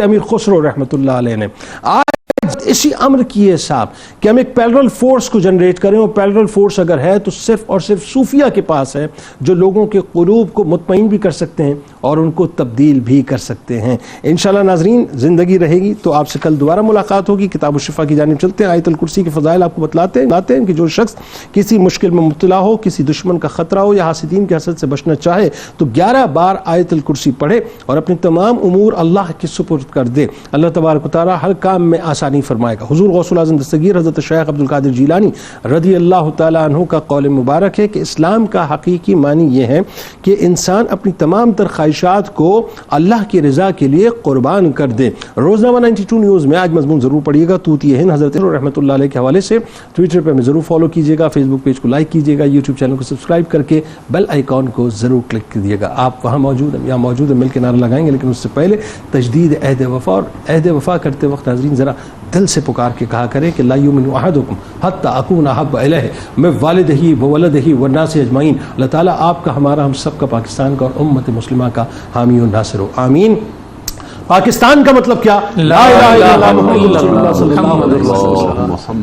امیر خسرو رحمۃ اللہ علیہ نے اسی امر کیے صاحب کہ ہم ایک پیرل فورس کو جنریٹ کریں، اور پیرل فورس اگر ہے تو صرف اور صرف صوفیہ کے پاس ہے، جو لوگوں کے قلوب کو مطمئن بھی کر سکتے ہیں اور ان کو تبدیل بھی کر سکتے ہیں۔ انشاءاللہ ناظرین زندگی رہے گی تو آپ سے کل دوبارہ ملاقات ہوگی۔ کتاب الشفا کی جانب چلتے ہیں۔ آیت الکرسی کے فضائل آپ کو بتلاتے ہیں کہ جو شخص کسی مشکل میں مبتلا ہو، کسی دشمن کا خطرہ ہو یا حاسدین کے حسد سے بچنا چاہے تو 11 بار آیت الکرسی پڑھے اور اپنے تمام امور اللہ کے سپرد کر دے۔ اللہ تبارک و تعالی ہر کام میں آسانی فرمائے گا۔ حضور غوث الاعظم دستگیر حضرت شیخ عبد القادر جیلانی رضی اللہ تعالیٰ عنہ کا قول مبارک ہے کہ اسلام کا حقیقی معنی یہ ہے کہ انسان اپنی تمام تر خواہشات کو اللہ کی رضا کے لیے قربان کر دے۔ روزنامہ 92 نیوز میں آج مضمون ضرور پڑھیے گا، طوطی ہند حضرت رحمۃ اللہ علیہ کے حوالے سے۔ ٹویٹر پہ ہمیں ضرور فالو کیجیے گا، فیس بک پیج کو لائک کیجیے گا، یوٹیوب چینل کو سبسکرائب کر کے بیل آئیکن کو ضرور کلک کیجیے گا۔ آپ وہاں موجود ہیں یا موجود ہیں، مل کے نعرہ لگائیں گے، لیکن اس سے پہلے تجدید عہد وفا، اور عہد وفا کرتے وقت ناظرین ذرا دل سے پکار کے کہا کریں کہ لا یؤمن احدکم حتی اکون احب الیہ من والدہ وولدہ والناس اجمعین۔ اللہ تعالیٰ آپ کا، ہمارا، ہم سب کا، پاکستان کا اور امت مسلمہ کا حامی و ناصر ہو، آمین۔ پاکستان کا مطلب کیا؟ لا الہ الا اللہ محمد رسول اللہ صلی اللہ علیہ وسلم۔